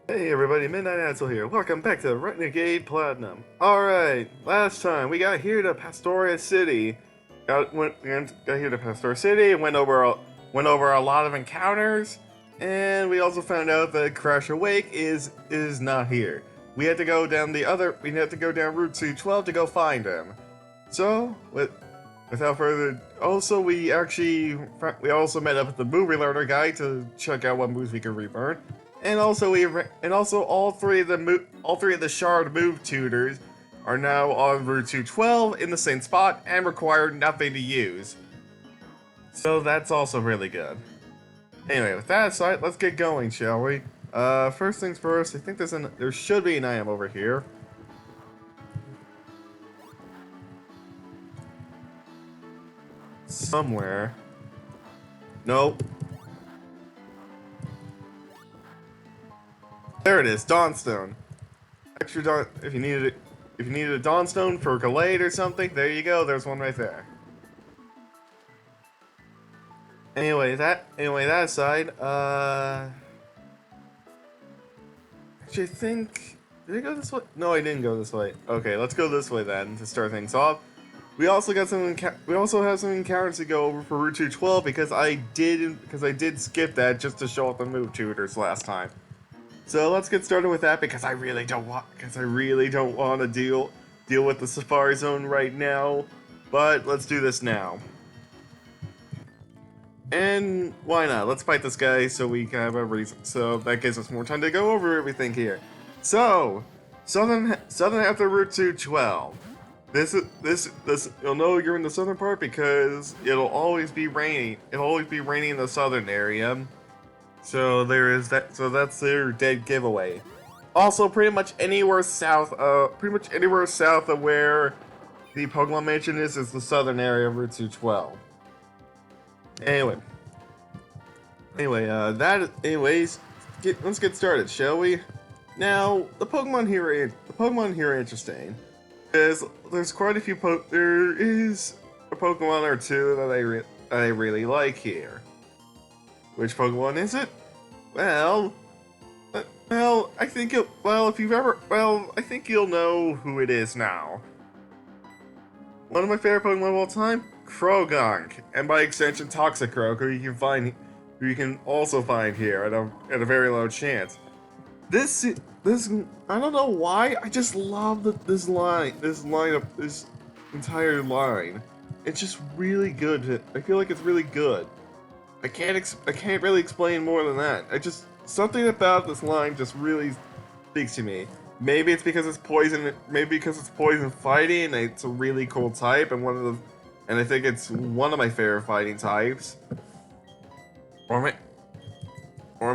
Hey everybody, Midnight Ansel here. Welcome back to Renegade Platinum. Alright, last time we got here to Pastoria City. Got here to Pastoria City and went over a lot of encounters, and we also found out that Crash Awake is not here. We had to go down Route 212 to go find him. So, without further, we also met up with the movie learner guy to check out what moves we could relearn. And also all three of the shard move tutors are now on Route 212 in the same spot and require nothing to use. So that's also really good. Anyway, with that aside, let's get going, shall we? First things first, I think there should be an item over here. Somewhere. Nope. There it is, Dawnstone. Extra Dawn. If you needed a Dawnstone for Gallade or something, there you go. There's one right there. Anyway, that aside, actually, I think did I go this way? No, I didn't go this way. Okay, let's go this way then to start things off. We also have some encounters to go over for Route 212 because I did skip that just to show off the move tutors last time. So let's get started with that because I really don't want to deal with the Safari Zone right now. But let's do this now. And why not? Let's fight this guy so we can have a reason. So that gives us more time to go over everything here. So southern half of Route 212. This you'll know you're in the southern part because it'll always be raining. It'll always be raining in the southern area. So there is that. So that's their dead giveaway. Also, pretty much anywhere south of where the Pokemon Mansion is the southern area of Route 212. Let's get started, shall we? Now, the Pokemon here are interesting. There's quite a few there is a Pokemon or two that I really like here. Which Pokemon is it? I think you'll know who it is now. One of my favorite Pokemon of all time, Krogunk, and by extension Toxicroak, who you can also find here at a very low chance. This I don't know why, I just love this entire line. It's just really good. I feel like it's really good. I can't really explain more than that. Something about this line just really speaks to me. Maybe it's because it's poison. Maybe because it's poison fighting, and it's a really cool type, and I think it's one of my favorite fighting types. Or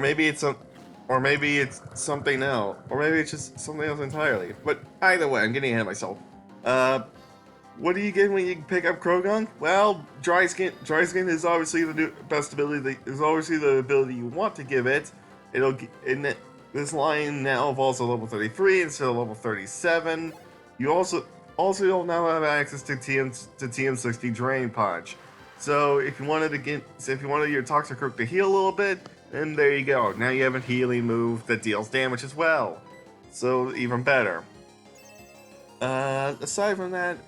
maybe it's something else. Or maybe it's just something else entirely. But either way, I'm getting ahead of myself. What do you get when you pick up Krogunk? Well, Dry Skin is obviously the best ability. Is obviously the ability you want to give it. This line now evolves to level 33 instead of level 37. You'll now have access to TM60 Drain Punch. So if you wanted your Toxicroak to heal a little bit, then there you go. Now you have a healing move that deals damage as well. So even better. Aside from that,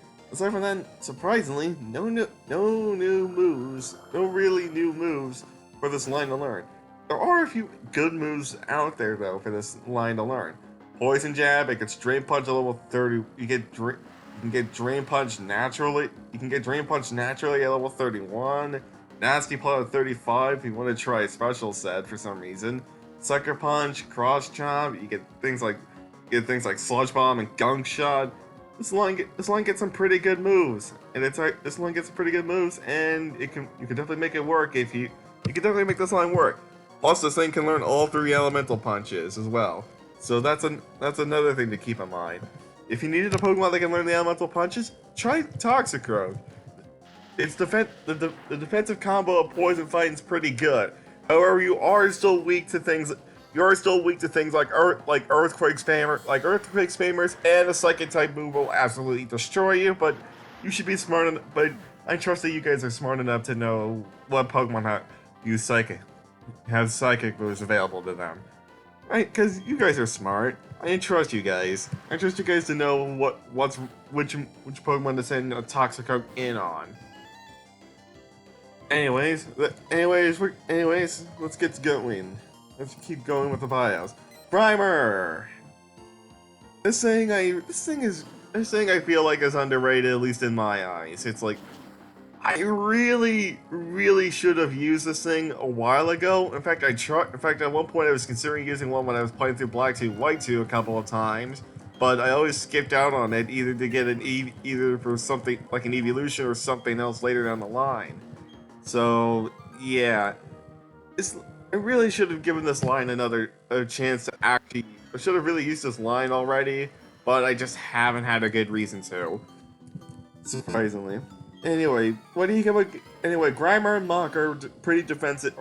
surprisingly, no really new moves for this line to learn. There are a few good moves out there though for this line to learn. Poison Jab, it gets Drain Punch at level 30. You can get Drain Punch naturally. You can get Drain Punch naturally at level 31. Nasty Plot at 35 if you want to try a special set for some reason. Sucker Punch, Cross Chomp, you get things like Sludge Bomb and Gunk Shot. This line gets some pretty good moves, and you can definitely make it work you can definitely make this line work. Plus, this thing can learn all 3 elemental punches as well, so that's another thing to keep in mind. If you needed a Pokemon that can learn the elemental punches, try Toxicroak. The defensive combo of Poison Fighting is pretty good. However, you are still weak to things like Earthquake Spammers, and a Psychic type move will absolutely destroy you. But you should be smart enough. But I trust that you guys are smart enough to know what Pokemon have Psychic moves available to them. Right? Because you guys are smart. I trust you guys. I trust you guys to know which Pokemon to send a Toxicroak in on. Anyways, let's get going. Let's keep going with the bios. Primer. This thing I feel like is underrated, at least in my eyes. It's like I really should have used this thing a while ago. In fact, at one point I was considering using one when I was playing through Black 2, White 2 a couple of times, but I always skipped out on it either to get either for something like an evolution or something else later down the line. So yeah, I really should have given this line a chance to actually. I should have really used this line already, but I just haven't had a good reason to. Surprisingly. Anyway, what do you get? Anyway, Grimer and Mach are pretty defensive.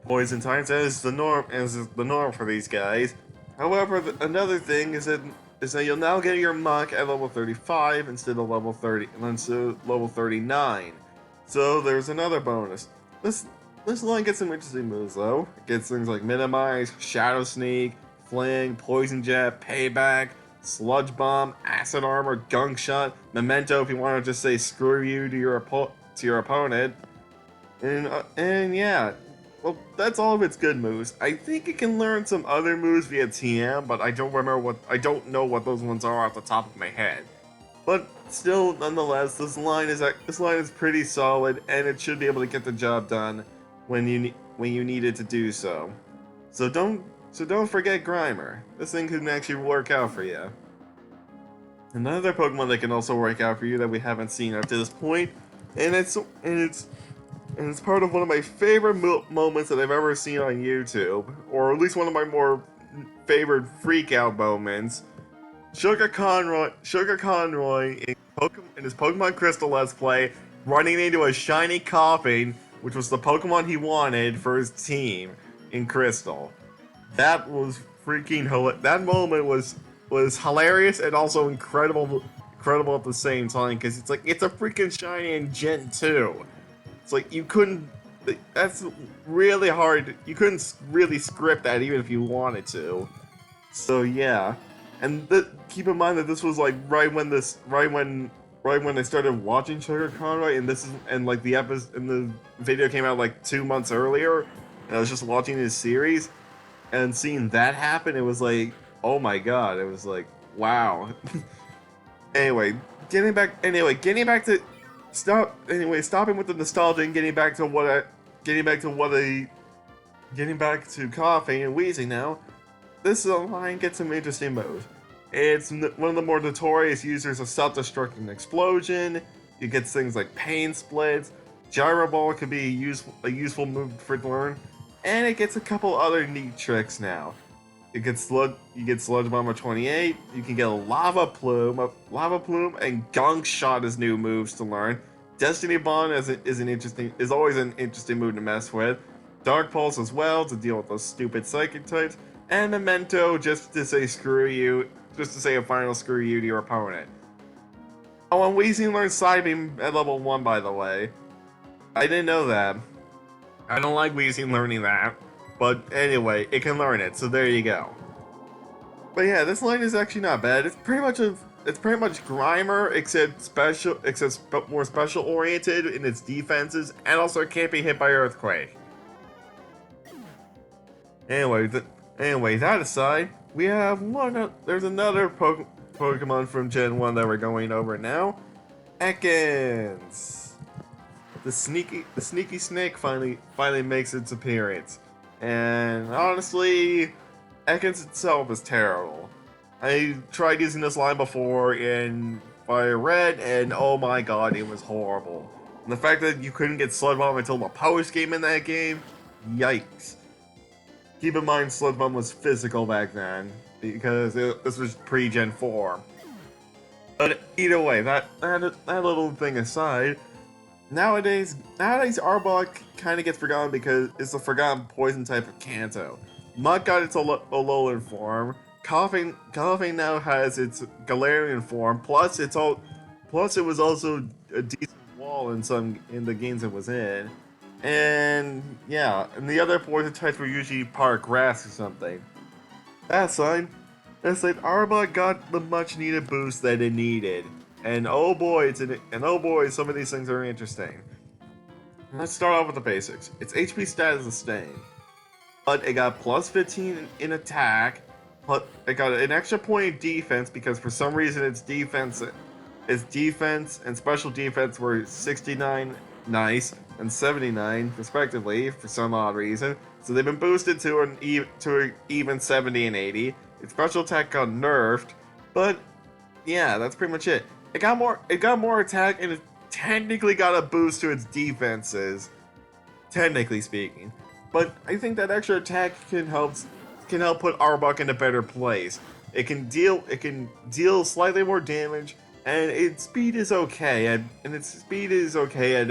Poison types as the norm for these guys. However, another thing is that you'll now get your Mach at level 35 instead of level 39. So there's another bonus. This line gets some interesting moves though. It gets things like Minimize, Shadow Sneak, Fling, Poison Jet, Payback, Sludge Bomb, Acid Armor, Gunk Shot, Memento if you want to just say screw you to your opponent. And yeah, well, that's all of its good moves. I think it can learn some other moves via TM, but I don't know what those ones are off the top of my head. But still, nonetheless, this line is pretty solid, and it should be able to get the job done when you need it to do so. So don't forget Grimer. This thing can actually work out for you. Another Pokemon that can also work out for you that we haven't seen up to this point, and it's part of one of my favorite moments that I've ever seen on YouTube, or at least one of my more favorite freak out moments. Sugar Conroy in his Pokemon Crystal Let's Play, running into a shiny Koffing, which was the Pokemon he wanted for his team in Crystal. That was that moment was hilarious and also incredible at the same time, because it's like it's a freaking shiny in Gen 2. It's like that's really hard. You couldn't really script that even if you wanted to. So yeah. And keep in mind that this was like right when I started watching Sugar Conroy, and like the video came out like 2 months earlier, and I was just watching his series, and seeing that happen, it was like, oh my god, it was like, wow. Stopping with the nostalgia and getting back to coughing and wheezing now. This line gets some interesting moves. It's one of the more notorious users of self-destructing explosion. You get things like pain splits. Gyro Ball could be a useful move for it to learn, and it gets a couple other neat tricks now. You get Sludge Bomb at 28. You can get a Lava Plume, and Gunk Shot as new moves to learn. Destiny Bond is always an interesting move to mess with. Dark Pulse as well to deal with those stupid psychic types, and Memento just to say a final screw you to your opponent. Oh, and Weezing learns Psybeam at level 1, by the way. I didn't know that. I don't like Weezing learning that. But anyway, it can learn it, so there you go. But yeah, this line is actually not bad. It's pretty much Grimer, except more special oriented in its defenses, and also it can't be hit by Earthquake. Anyway, that aside, we have there's another Pokemon from Gen 1 that we're going over now. Ekans. The sneaky snake finally makes its appearance. And honestly, Ekans itself is terrible. I tried using this line before in Fire Red, and oh my god, it was horrible. And the fact that you couldn't get Sludge Bomb until the post game in that game, yikes. Keep in mind, Sludge Bomb was physical back then, because this was pre-Gen 4. But either way, that little thing aside, nowadays Arbok kind of gets forgotten because it's the forgotten poison type of Kanto. Mud got its Alolan form. Koffing now has its Galarian form. Plus, it was also a decent wall in the games it was in. And yeah, and the other poison types were usually part grass or something. That sign, Arbok got the much needed boost that it needed. And oh boy, some of these things are interesting. Let's start off with the basics. Its HP stat is the same, but it got plus 15 in attack. But it got an extra point in defense because for some reason its defense and special defense were 69, nice, and 79 respectively for some odd reason. So they've been boosted to an even 70 and 80. Its special attack got nerfed, but yeah, that's pretty much it. It got more attack and it technically got a boost to its defenses, technically speaking. But I think that extra attack can help put Arbok in a better place. It can deal slightly more damage, and its speed is okay at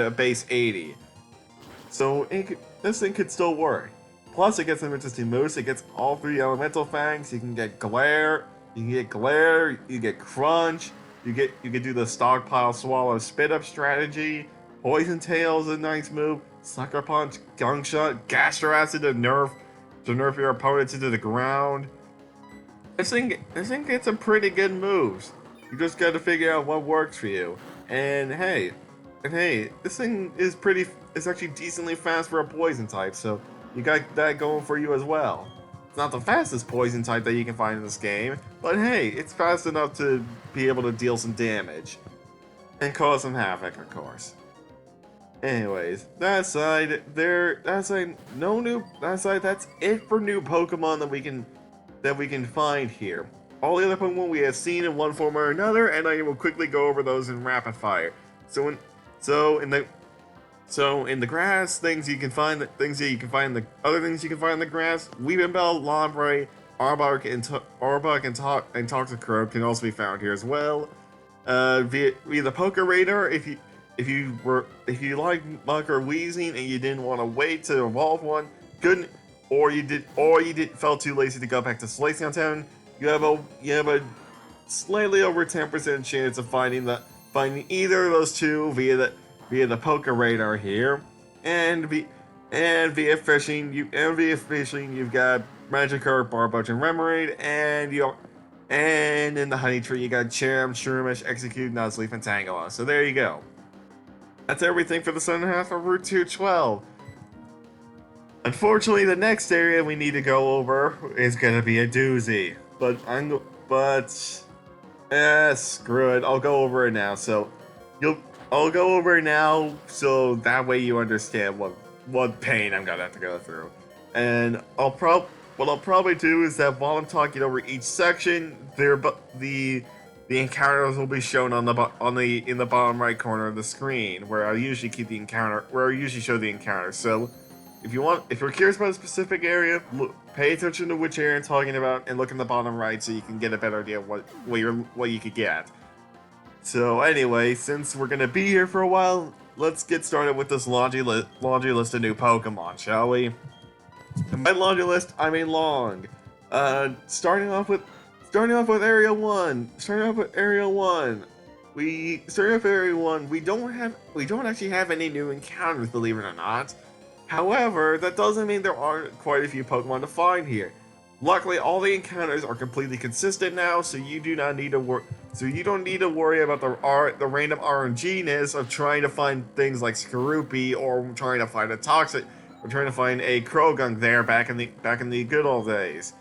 a base 80. So this thing could still work. Plus, it gets some interesting moves. It gets all 3 elemental fangs. You can get glare. You get crunch. You can do the stockpile swallow spit up strategy. Poison tail is a nice move. Sucker punch, gunk shot, gastro acid to nerf your opponents into the ground. This thing gets some pretty good moves. You just got to figure out what works for you. And hey, this thing is actually decently fast for a poison type. So you got that going for you as well. It's not the fastest poison type that you can find in this game, but hey, it's fast enough to be able to deal some damage and cause some havoc, of course. Anyways, that's it for new Pokemon that we can find here. All the other Pokemon we have seen in one form or another, and I will quickly go over those in rapid fire. So in the grass, other things you can find in the grass, Weepinbell, Lombre, Arbok, and Toxicroak can also be found here as well. Via the Poke Radar, if you like Muck or Weezing and you didn't want to wait to evolve one, felt too lazy to go back to Slaceon Town, you have a slightly over 10% chance of finding either of those two via the Poke Radar here, and via fishing you've got Magikarp, Barboach, and Remoraid, and in the Honey Tree you got Cherim, Shroomish, Execute, Nuzleaf, and Tangela. So there you go. That's everything for the southern half of Route 212. Unfortunately, the next area we need to go over is gonna be a doozy. Screw it. I'll go over it now. I'll go over it now so that way you understand what pain I'm gonna have to go through. And what I'll probably do is that while I'm talking over each section, the encounters will be shown in the bottom right corner of the screen, where I usually show the encounter. So, if you're curious about a specific area, pay attention to which area I'm talking about, and look in the bottom right so you can get a better idea of what you could get. So anyway, since we're gonna be here for a while, let's get started with this laundry list of new Pokemon, shall we? And by laundry list, I mean long. Starting off with Area 1. We don't actually have any new encounters, believe it or not. However, that doesn't mean there aren't quite a few Pokemon to find here. Luckily, all the encounters are completely consistent now, so you don't need to worry about the random RNG-ness of trying to find things like Skorupi or trying to find a Toxic or trying to find a Krogunk there back in the good old days.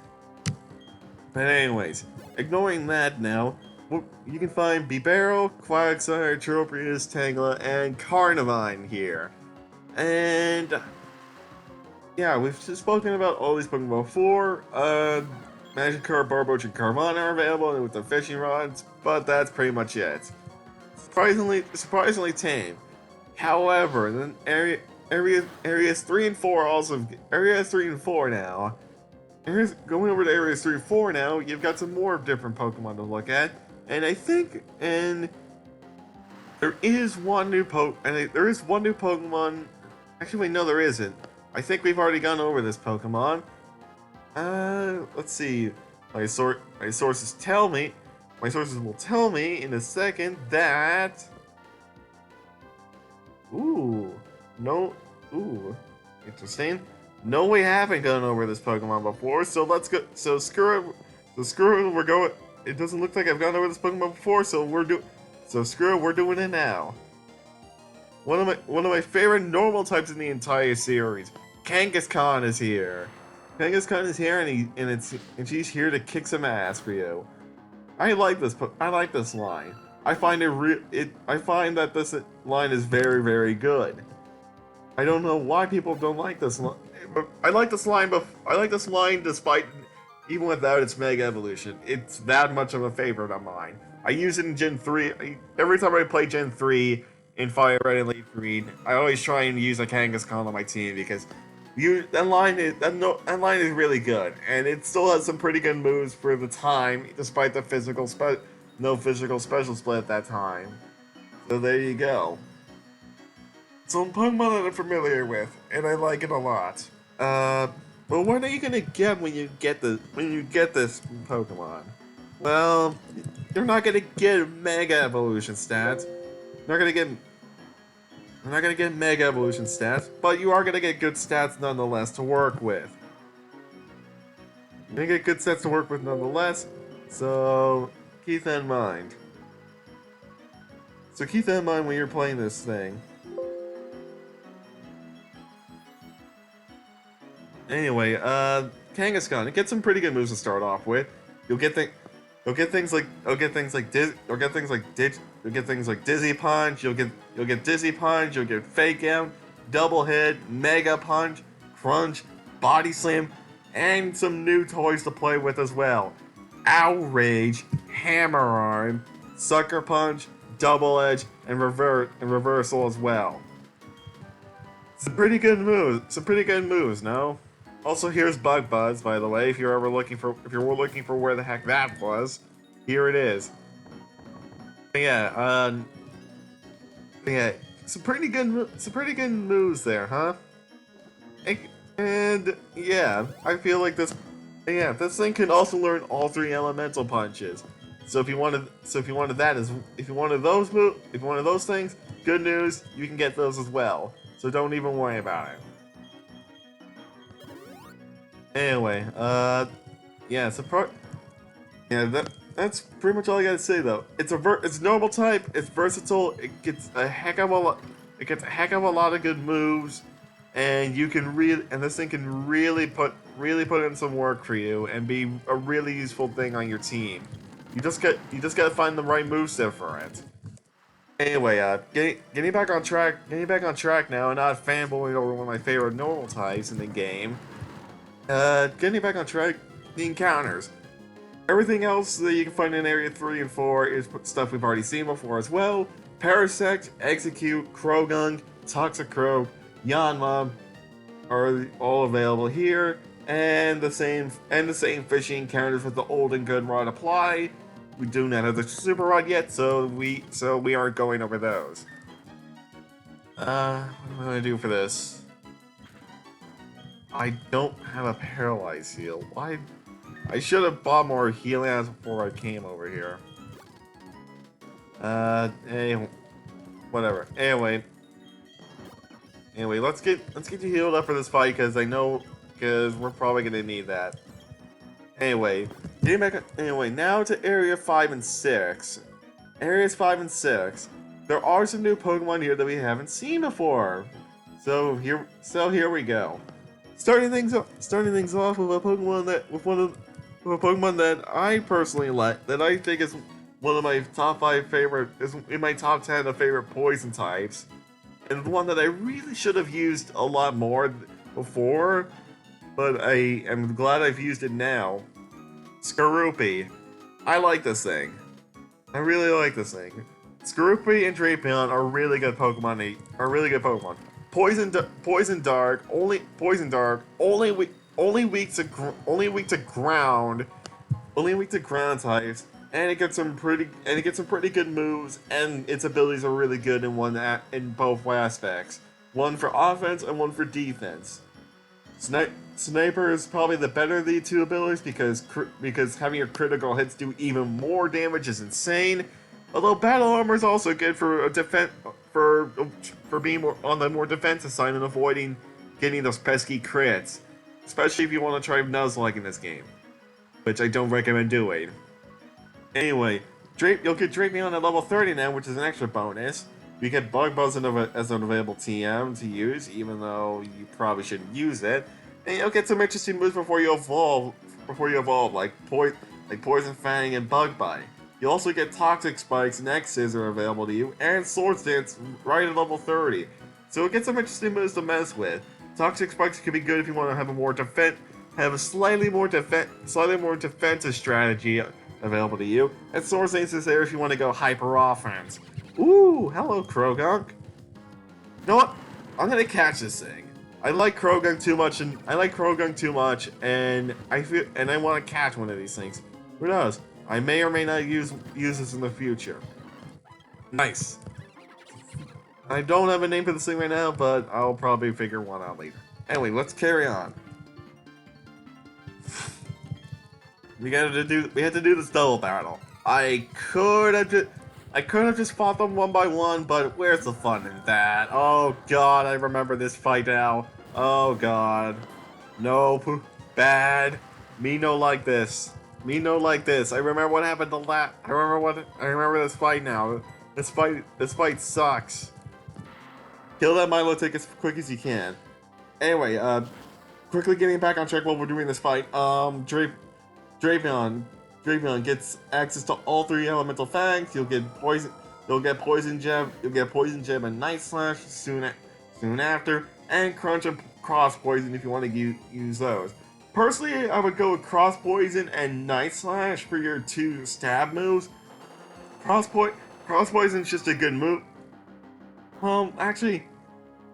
But anyways, ignoring that now, you can find Bibarel, Quagsire, Tropius, Tangela, and Carnivine here. And yeah, we've spoken about all these Pokemon before. Magikarp, Barboach, and Carmine are available with the fishing rods, but that's pretty much it. Surprisingly tame. However, then areas 3 and 4 now. Going over to areas 3 and 4 now, you've got some more different Pokemon to look at, and there is one new Pokemon. Actually, wait, no, there isn't. I think we've already gone over this Pokemon. Let's see. My sources will tell me in a second that. Ooh, no, Ooh, interesting. No, we haven't gone over this Pokemon before, so let's go. So screw it. So screw it. We're going. It doesn't look like I've gone over this Pokemon before, so we're do. So screw it. We're doing it now. One of my favorite normal types in the entire series. Kangaskhan is here. Kangaskhan is here, and she's here to kick some ass for you. I like this line. I find I find that this line is very, very good. I don't know why people don't like this line, but I like this line. But I like this line despite, even without its Mega Evolution. It's that much of a favorite of mine. I use it in Gen 3. Every time I play Gen 3 in Fire Red and Leaf Green, I always try and use a Kangaskhan on my team because that line is really good, and it still has some pretty good moves for the time, despite the no physical special split at that time. So there you go. Some Pokemon that I'm familiar with, and I like it a lot. But what are you gonna get when you get this Pokemon? Well, you're not gonna get Mega Evolution stats. You're not gonna get Mega Evolution stats, but you are gonna get good stats nonetheless to work with. You're gonna get good stats to work with nonetheless, so keep that in mind. So keep that in mind when you're playing this thing. Anyway, Kangaskhan, it gets some pretty good moves to start off with. You'll get things like Dizzy Punch. You'll get Dizzy Punch. You'll get Fake Out, Double Hit, Mega Punch, Crunch, Body Slam, and some new toys to play with as well. Outrage, Hammer Arm, Sucker Punch, Double Edge, and Reversal as well. Some pretty good moves, no? Also, here's Bug Buzz, by the way. If you were looking for where the heck that was, here it is. But yeah, some pretty good moves there, huh? And yeah, I feel like this thing can also learn all 3 elemental punches. So if you wanted those things, good news, you can get those as well. So don't even worry about it. Anyway, that's pretty much all I gotta say though. It's normal type, it's versatile, it gets a heck of a lot of good moves, and this thing can really put in some work for you and be a really useful thing on your team. You just gotta find the right moveset for it. Anyway, getting back on track now, and not fanboying over one of my favorite normal types in the game. Getting back on track, the encounters. Everything else that you can find in Area 3 and 4 is stuff we've already seen before as well. Parasect, Execute, Croagunk, Toxicroak, Yanma are all available here, and the same fishing encounters with the old and good rod apply. We do not have the super rod yet, so we aren't going over those. What am I gonna do for this? I don't have a paralyze heal. Why? I should have bought more healing items before I came over here. Whatever. Anyway, let's get you healed up for this fight because we're probably gonna need that. Anyway, now to Area 5 and 6. Areas 5 and 6. There are some new Pokemon here that we haven't seen before. So here we go. Starting things off with a Pokemon that I personally like, that I think is one of my top 5 favorite, is in my top 10 of favorite poison types, and one that I really should have used a lot more before, but I am glad I've used it now. Skorupi. I like this thing. I really like this thing. Skorupi and Drapion are really good Pokemon. Poison Dark, only weak to ground types, and it gets some pretty good moves, and its abilities are really good in both aspects. One for offense and one for defense. Sniper is probably the better of the 2 abilities because having your critical hits do even more damage is insane. Although Battle Armor is also good for for being more on the more defensive side and avoiding getting those pesky crits, especially if you want to try Nuzlocke in this game, which I don't recommend doing. Anyway, you'll get Drapion at level 30 now, which is an extra bonus. You get Bug Buzz as an available TM to use, even though you probably shouldn't use it. And you'll get some interesting moves before you evolve, like Poison Fang and Bug Bite. You'll also get Toxic Spikes and X's are available to you, and Swords Dance right at level 30. So you'll get some interesting moves to mess with. Toxic Spikes can be good if you want to have a slightly more defensive strategy available to you, and Swords Dance is there if you want to go hyper offense. Ooh, hello Krogunk. You know what? I'm gonna catch this thing. I like Krogunk too much, and I want to catch one of these things. Who knows? I may or may not use this in the future. Nice. I don't have a name for this thing right now, but I'll probably figure one out later. Anyway, let's carry on. We had to do this double battle. I could have just fought them one by one, but where's the fun in that? Oh god, I remember this fight now. Oh god. Nope. Bad. Me no like this. Me no like this. I remember what happened I remember this fight now. This fight sucks. Kill that Milo tick as quick as you can. Anyway, quickly getting back on track while we're doing this fight. Drapion gets access to all 3 elemental fangs. You'll get poison gem and Night Slash soon after, and crunch and cross poison if you want to use those. Personally, I would go with cross poison and Night Slash for your 2 stab moves. Cross poison is just a good move. Actually,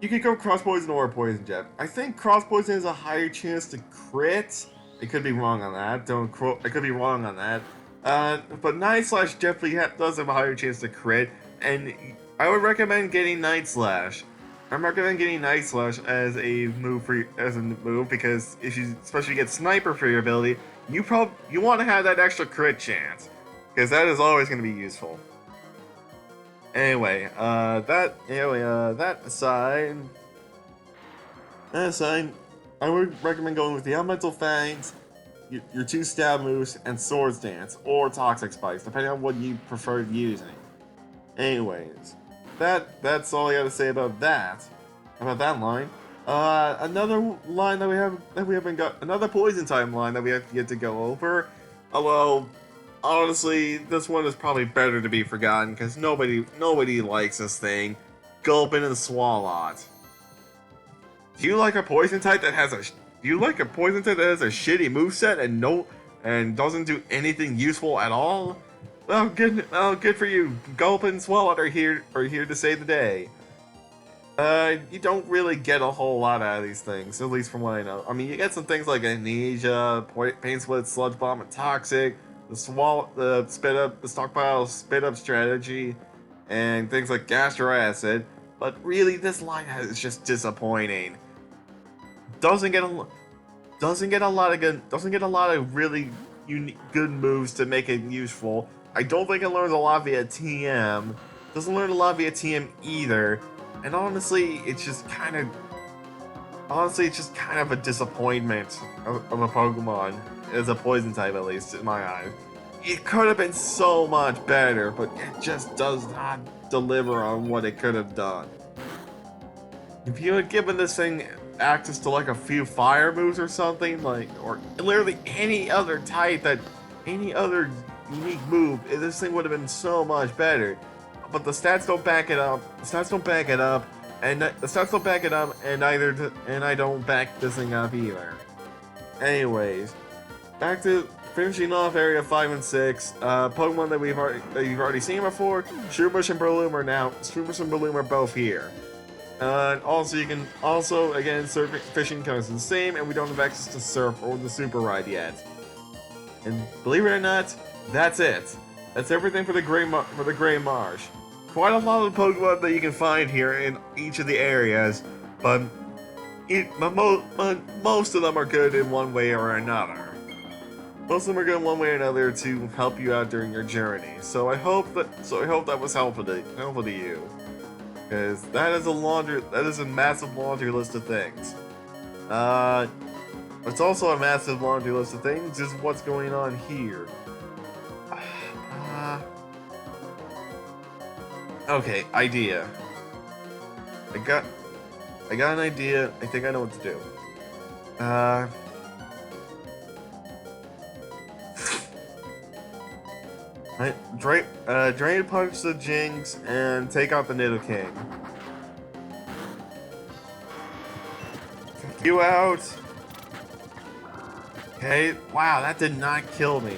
you could go cross poison or poison gem. I think cross poison has a higher chance to crit. I could be wrong on that. I could be wrong on that. But Night Slash definitely does have a higher chance to crit, and I would recommend getting Night Slash. I'm recommending getting Night Slash as a move because especially get Sniper for your ability, you want to have that extra crit chance, because that is always going to be useful. Anyway, that aside, I would recommend going with the Elemental Fangs, your 2 stab moves, and Swords Dance, or Toxic Spikes, depending on what you prefer using. Anyways, that's all I gotta say about that line. Another line another poison type line that we have to get to go over. Although, honestly, this one is probably better to be forgotten, because nobody likes this thing. Gulpin and Swalot. Do you like a poison type that has a shitty moveset and doesn't do anything useful at all? Well, good for you. Gulp and Swalot are here to save the day. You don't really get a whole lot out of these things, at least from what I know. I mean, you get some things like Amnesia, Pain Split, Sludge Bomb, and Toxic, the stockpile spit up strategy, and things like Gastro Acid. But really, this line is just disappointing. Doesn't get a lot of really good moves to make it useful. I don't think it learns a lot via TM. Doesn't learn a lot via TM either. And honestly, it's just kind of a disappointment of a Pokemon as a poison type, at least in my eyes. It could have been so much better, but it just does not deliver on what it could have done. If you had given this thing access to like a few fire moves or something, or literally any other unique move, this thing would have been so much better. But the stats don't back it up. And I don't back this thing up either. Anyways, back to finishing off Area 5 and 6. Pokemon that you've already seen before. Shroomish and Breloom are both here. And also, Surf Fishing counts the same, and we don't have access to Surf or the Super Ride yet. And believe it or not, that's it. That's everything for the Gray Marsh. Quite a lot of Pokemon that you can find here in each of the areas, but most of them are good in one way or another. Most of them are good in one way or another to help you out during your journey. So I hope that was helpful to you. Because that is a massive laundry list of things. It's also a massive laundry list of things, is what's going on here. Okay, idea. I got an idea. I think I know what to do. Drain punch the Jinx and take out the Nidoking. You out. Okay, wow, that did not kill me.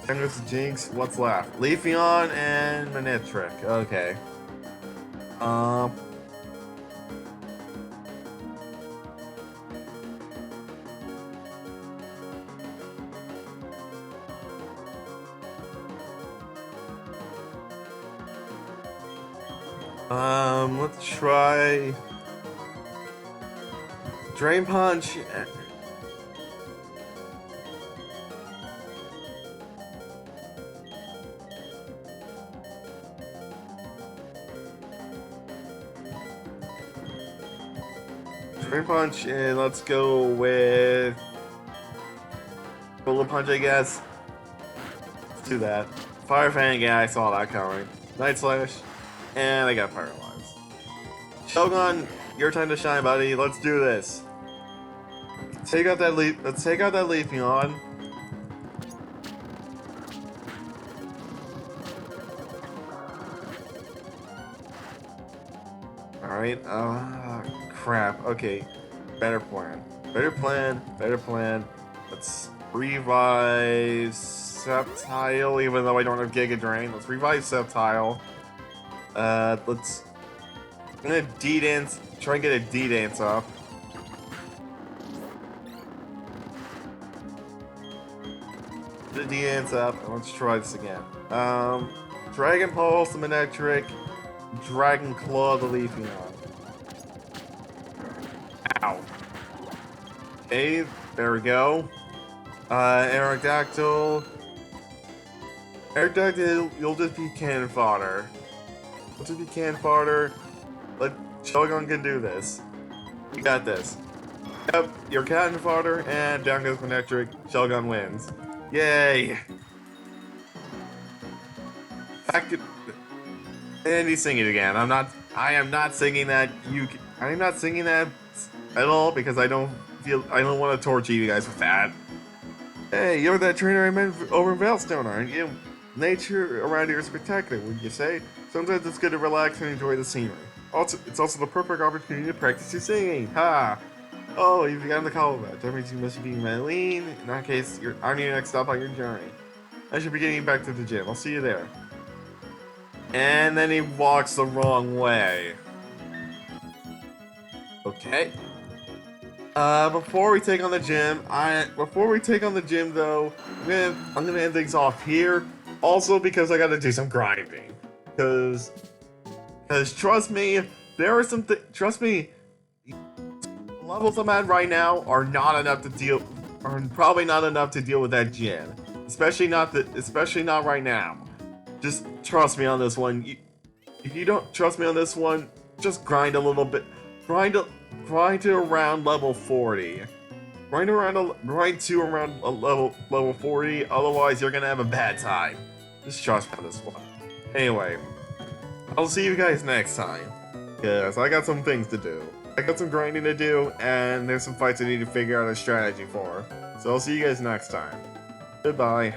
There's the Jinx, what's left? Leafeon and Manectric, okay. Let's try Drain Punch. Drain Punch, and let's go with Bullet Punch, I guess. Let's do that. Fire Fang, yeah, I saw that coming. Night Slash, and I got paralyzed. Shogun, your time to shine, buddy. Let's do this. Let's take out that Leafeon. Alright, crap. Okay, better plan. Let's revive Sceptile, even though I don't have Giga Drain. Let's revive Sceptile. I'm gonna D-Dance, try and get a D-Dance up. Get a D-Dance up, and let's try this again. Dragon Pulse, the Manectric, Dragon Claw, the Leafeon. Ow. Okay, there we go. Aerodactyl. Aerodactyl, you'll just be cannon fodder. You'll just be cannon fodder. Shogun can do this. You got this. Yep, you're cannon fodder, and down goes Manectric. Shogun wins. Yay! And he's singing again. I am not singing that. I'm not singing that at all because I don't want to torture you guys with that. Hey, you're that trainer I met over in Veilstone, aren't you? Nature around here is spectacular, wouldn't you say? Sometimes it's good to relax and enjoy the scenery. It's also the perfect opportunity to practice your singing. Ha! Oh, you've begun the combat. That means you must be Madeline. In that case, I'm your next stop on your journey. I should be getting back to the gym. I'll see you there. And then he walks the wrong way. Okay. Before we take on the gym, though, I'm gonna end things off here. Also because I gotta do some grinding. Because trust me, trust me, the levels I'm at right now are probably not enough to deal with that gym. Especially not right now. Just trust me on this one. If you don't trust me on this one, just grind a little bit. Grind to around level 40. Grind to around level 40. Otherwise, you're gonna have a bad time. Just trust me on this one. Anyway, I'll see you guys next time. Because I got some things to do. I got some grinding to do, and there's some fights I need to figure out a strategy for. So I'll see you guys next time. Goodbye.